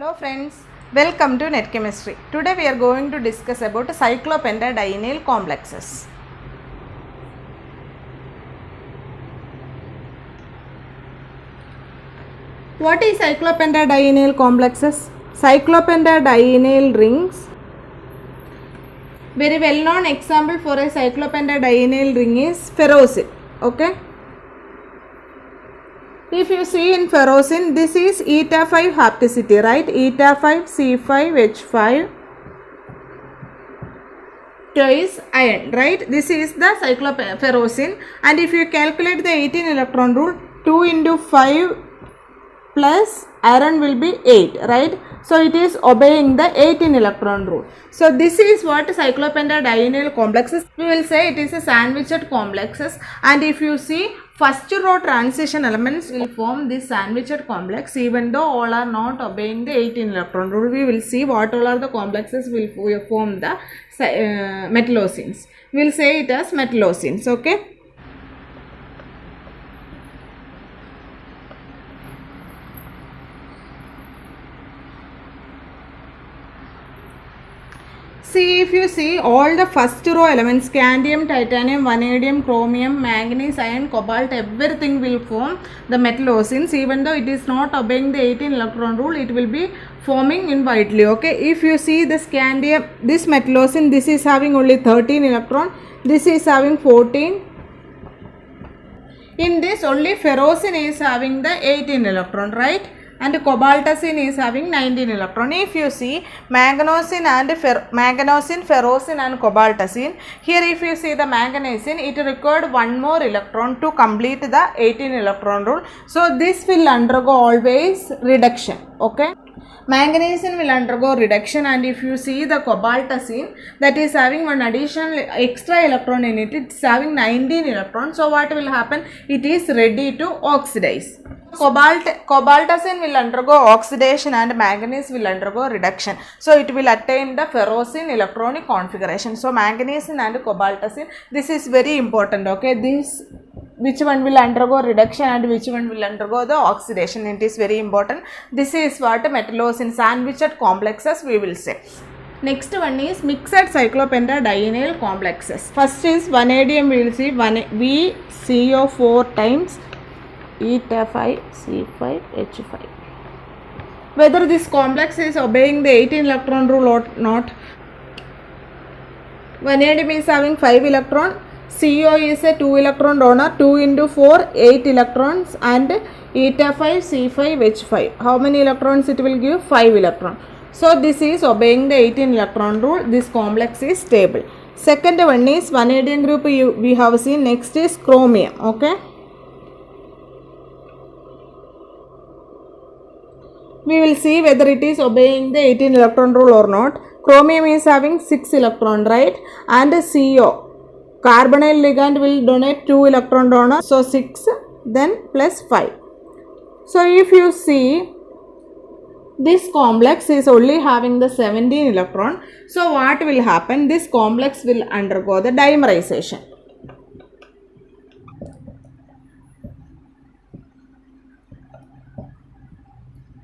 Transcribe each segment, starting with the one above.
Hello friends, welcome to Net Chemistry. Today we are going to discuss about cyclopentadienyl complexes. What is cyclopentadienyl complexes? Cyclopentadienyl rings. Very well known example for a cyclopentadienyl ring is ferrocene. Okay. If you see in ferrocene, this is eta 5 hapticity, right? Eta 5 C5H5 twice iron, right? This is the ferrocene, and if you calculate the 18 electron rule, 2 into 5 plus iron will be 8, right? So it is obeying the 18 electron rule. So this is what cyclopentadienyl complexes. We will say it is a sandwiched complexes, and if you see, first row transition elements will form this sandwiched complex even though all are not obeying the 18 electron rule. We will see what all are the complexes will form the metallocenes. We will say it as metallocenes, okay. See, if you see all the first row elements, scandium, titanium, vanadium, chromium, manganese, iron, cobalt, everything will form the metallocenes. Even though it is not obeying the 18 electron rule, it will be forming invisibly, okay. If you see the scandium, this metallocene, this is having only 13 electron, this is having 14. In this only ferrocene is having the 18 electron, right? And cobaltocene is having 19 electron. If you see manganosine, ferrocene and cobaltocene, here if you see the manganesine, it required one more electron to complete the 18 electron rule. So this will undergo always reduction, okay. Manganesine will undergo reduction, and if you see the cobaltocene, that is having one additional extra electron in it, it is having 19 electrons. So what will happen? It is ready to oxidize. Cobaltocene will undergo oxidation and manganese will undergo reduction. So it will attain the ferrocene electronic configuration. So manganesine and cobaltocene, this is very important, okay. This, which one will undergo reduction and which one will undergo the oxidation, it is very important. This is what metallocenes, sandwiched complexes we will say. Next one is mixed cyclopentadienyl complexes. First is vanadium, we will see VCO4 times eta 5 C5H5. Whether this complex is obeying the 18 electron rule or not. Vanadium is having 5 electron, CO is a 2 electron donor, 2 into 4, 8 electrons, and eta 5 C5H5. How many electrons it will give? 5 electron. So this is obeying the 18 electron rule. This complex is stable. Second one is vanadium group we have seen. Next is chromium, okay. We will see whether it is obeying the 18 electron rule or not. Chromium is having 6 electron, right? And CO, carbonyl ligand, will donate 2 electron donor. So 6 then plus 5. So if you see, this complex is only having the 17 electron. So what will happen? This complex will undergo the dimerization.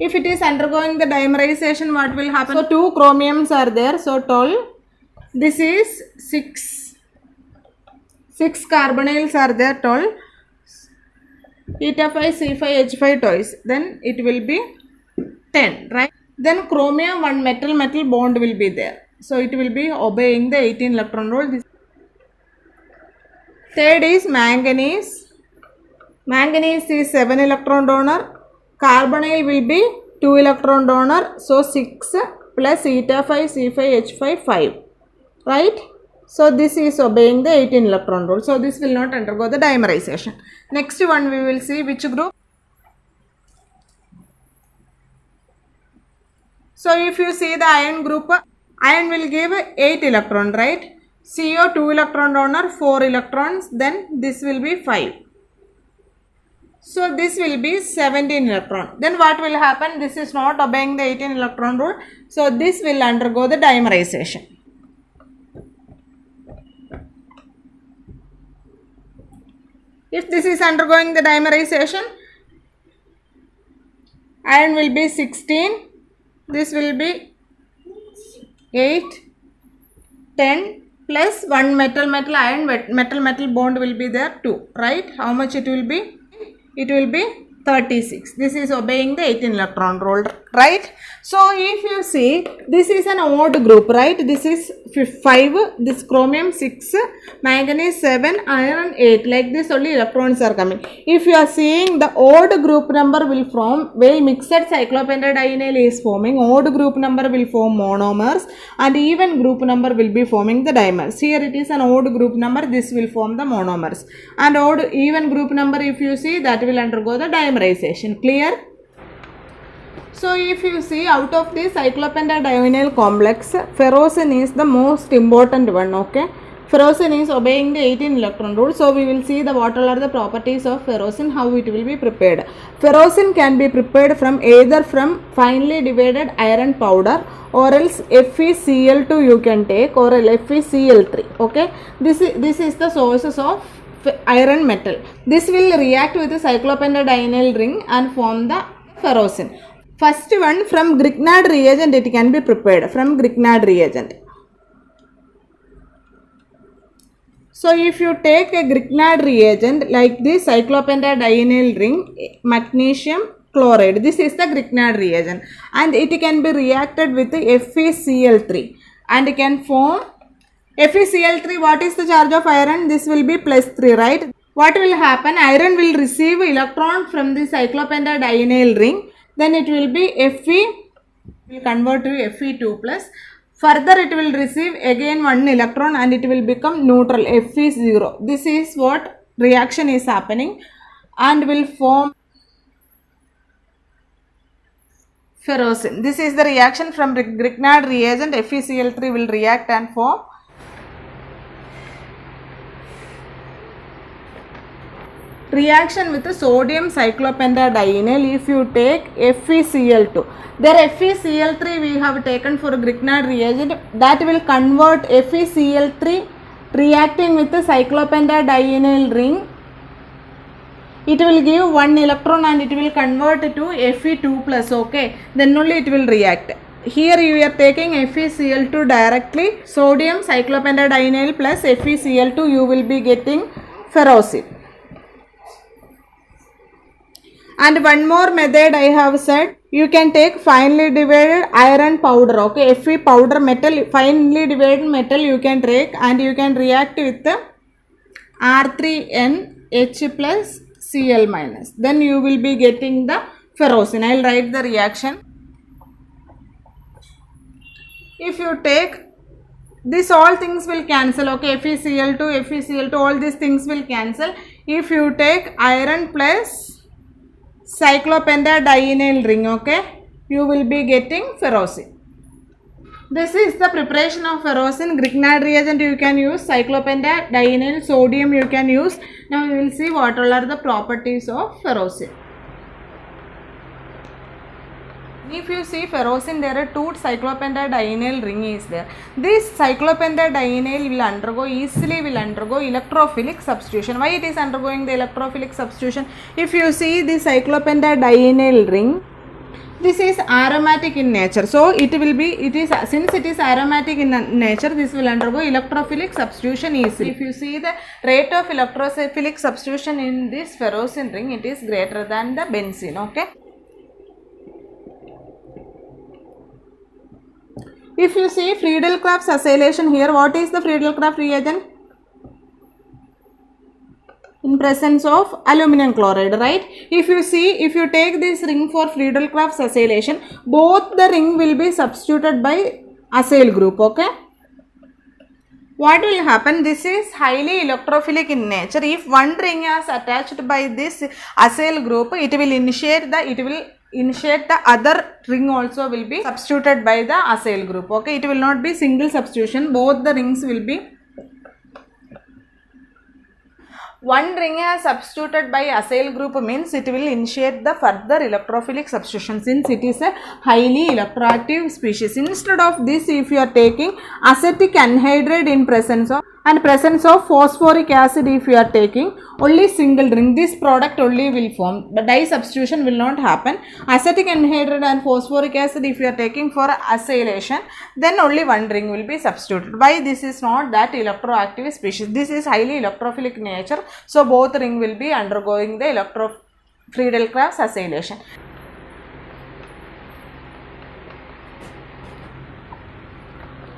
If it is undergoing the dimerization, what will happen? So 2 chromiums are there, so 12. This is 6 carbonyls are there, 12. Eta 5 C5H5 twice, then it will be 10, right? Then chromium, one metal bond will be there, so it will be obeying the 18 electron rule. Third is manganese. Manganese is 7 electron donor. Carbonyl will be 2 electron donor, so 6 plus eta 5 C5H5 5, right? So this is obeying the 18 electron rule. So this will not undergo the dimerization. Next one we will see which group. So if you see the iron group, iron will give 8 electron, right? CO 2 electron donor, 4 electrons, then this will be 5. So this will be 17 electron. Then what will happen? This is not obeying the 18 electron rule. So this will undergo the dimerization. If this is undergoing the dimerization, iron will be 16, This will be 8, 10 plus 1 metal iron, metal bond will be there 2, right? How much it will be? It will be 36. This is obeying the 18 electron rule, right? So if you see, this is an odd group, right? This is 5, this chromium 6, manganese 7, iron 8. Like this only electrons are coming. If you are seeing the odd group number will form, while mixed cyclopentadienyl is forming, odd group number will form monomers and even group number will be forming the dimers. Here it is an odd group number, this will form the monomers. And odd even group number, if you see, that will undergo the dimerization. Clear? So if you see, out of the cyclopentadienyl complex, ferrocene is the most important one, okay? Ferrocene is obeying the 18 electron rule. So we will see what are the properties of ferrocene, how it will be prepared. Ferrocene can be prepared from either from finely divided iron powder or else FeCl2 you can take, or else FeCl3, okay? This is the sources of iron metal. This will react with the cyclopentadienyl ring and form the ferrocene. First one, from Grignard reagent it can be prepared, from Grignard reagent. So if you take a Grignard reagent like this cyclopentadienyl ring, magnesium chloride, this is the Grignard reagent, and it can be reacted with the FeCl3 and it can form FeCl3. What is the charge of iron? This will be +3, right? What will happen? Iron will receive electron from the cyclopentadienyl ring. Then it will be Fe, will convert to Fe2 plus. Further it will receive again 1 electron and it will become neutral, Fe0. This is what reaction is happening and will form ferrocene. This is the reaction from Grignard reagent. FeCl3 will react and form reaction with the sodium cyclopentadienyl. If you take FeCl2, there FeCl3 we have taken for Grignard reagent, that will convert FeCl3 reacting with the cyclopentadienyl ring. It will give 1 electron and it will convert to Fe2 plus, okay? Then only it will react. Here you are taking FeCl2 directly, sodium cyclopentadienyl plus FeCl2, you will be getting ferrocene. And one more method I have said, you can take finely divided iron powder, okay? Fe powder metal, finely divided metal you can take and you can react with the R3NH plus Cl minus. Then you will be getting the ferrocene. I will write the reaction. If you take this, all things will cancel, okay? FeCl2, all these things will cancel. If you take iron plus cyclopentadienyl ring, okay, you will be getting ferrocene. This is the preparation of ferrocene. Grignard reagent you can use, cyclopentadienyl, sodium you can use. Now we will see what all are the properties of ferrocene. If you see ferrocene, there are 2 cyclopentadienyl ring is there. This cyclopentadienyl will easily undergo electrophilic substitution. Why it is undergoing the electrophilic substitution? If you see the cyclopentadienyl ring, this is aromatic in nature. So since it is aromatic in nature, this will undergo electrophilic substitution easily. If you see the rate of electrophilic substitution in this ferrocene ring, it is greater than the benzene, okay? If you see Friedel-Crafts acylation here, what is the Friedel-Crafts reagent? In presence of aluminum chloride, right? If you see, if you take this ring for Friedel-Crafts acylation, both the ring will be substituted by acyl group, okay? What will happen? This is highly electrophilic in nature. If one ring is attached by this acyl group, it will initiate the other ring also will be substituted by the acyl group, okay? It will not be single substitution, both the rings will be. One ring has substituted by acyl group means it will initiate the further electrophilic substitution since it is a highly electroactive species. Instead of this, if you are taking acetic anhydride in presence of and presence of phosphoric acid if you are taking, only single ring, this product only will form, but dye substitution will not happen. Acetic anhydride and phosphoric acid if you are taking for acylation, then only one ring will be substituted. Why? This is not that electroactive species, this is highly electrophilic nature, so both ring will be undergoing the Friedel-Crafts acylation.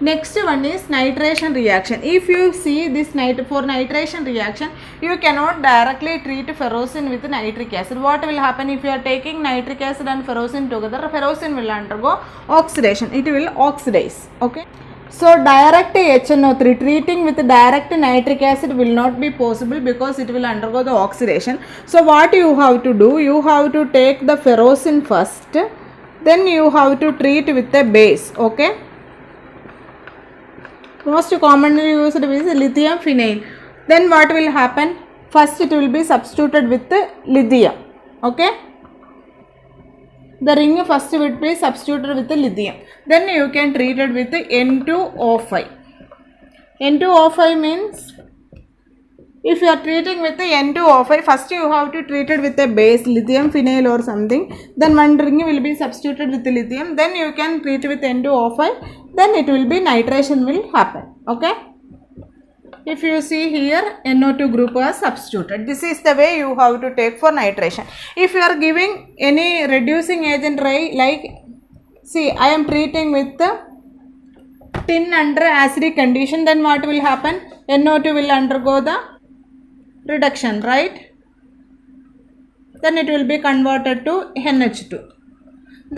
Next one is nitration reaction. If you see this for nitration reaction, you cannot directly treat ferrocin with nitric acid. What will happen if you are taking nitric acid and ferrocin together? Ferrocin will undergo oxidation, it will oxidize. Okay, so direct HNO3 treating with direct nitric acid will not be possible because it will undergo the oxidation. So what you have to do, you have to take the ferrocin first, then you have to treat with the base. Okay, most commonly used is lithium phenyl. Then what will happen? First it will be substituted with lithium. Okay, the ring first will be substituted with the lithium, then you can treat it with the N2O5. N2O5 means, if you are treating with the N2O5, first you have to treat it with a base, lithium phenyl or something, then one ring will be substituted with the lithium, then you can treat with N2O5, then it will be nitration will happen. Okay, if you see here NO2 group was substituted, this is the way you have to take for nitration. If you are giving any reducing agent like, see I am treating with the tin under acidic condition, then what will happen? NO2 will undergo the reduction, right? Then it will be converted to NH2.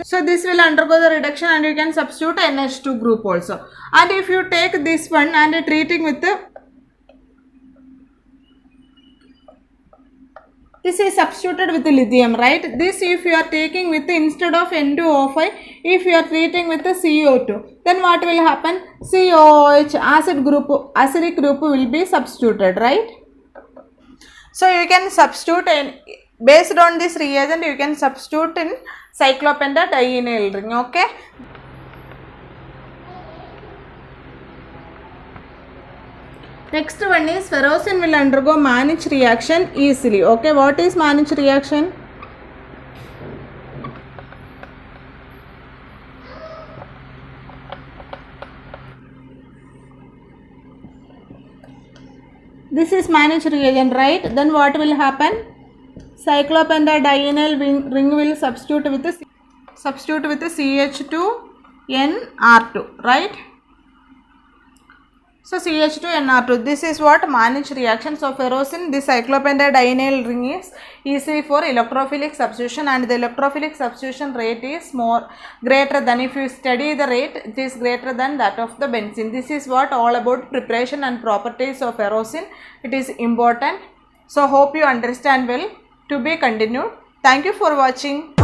So this will undergo the reduction and you can substitute NH2 group also. And if you take this one and treating with the, this is substituted with the lithium, right? This if you are taking with the, instead of N2O5, if you are treating with the CO2, then what will happen? COOH acidic group will be substituted, right? So you can substitute based on this reagent, you can substitute in cyclopentadienyl ring. Okay, next one is ferrocin will undergo Mannich reaction easily. Okay, what is Mannich reaction? This is Mannich reagent, right? Then what will happen? Cyclopentadienyl ring will substitute with the CH2NR2, right? So CH2NR2, this is what Mannich reaction. So ferrocin, this cyclopentadienyl ring is easy for electrophilic substitution, and the electrophilic substitution rate is greater than, if you study the rate, it is greater than that of the benzene. This is what all about preparation and properties of ferrocin. It is important. So hope you understand well. To be continued. Thank you for watching.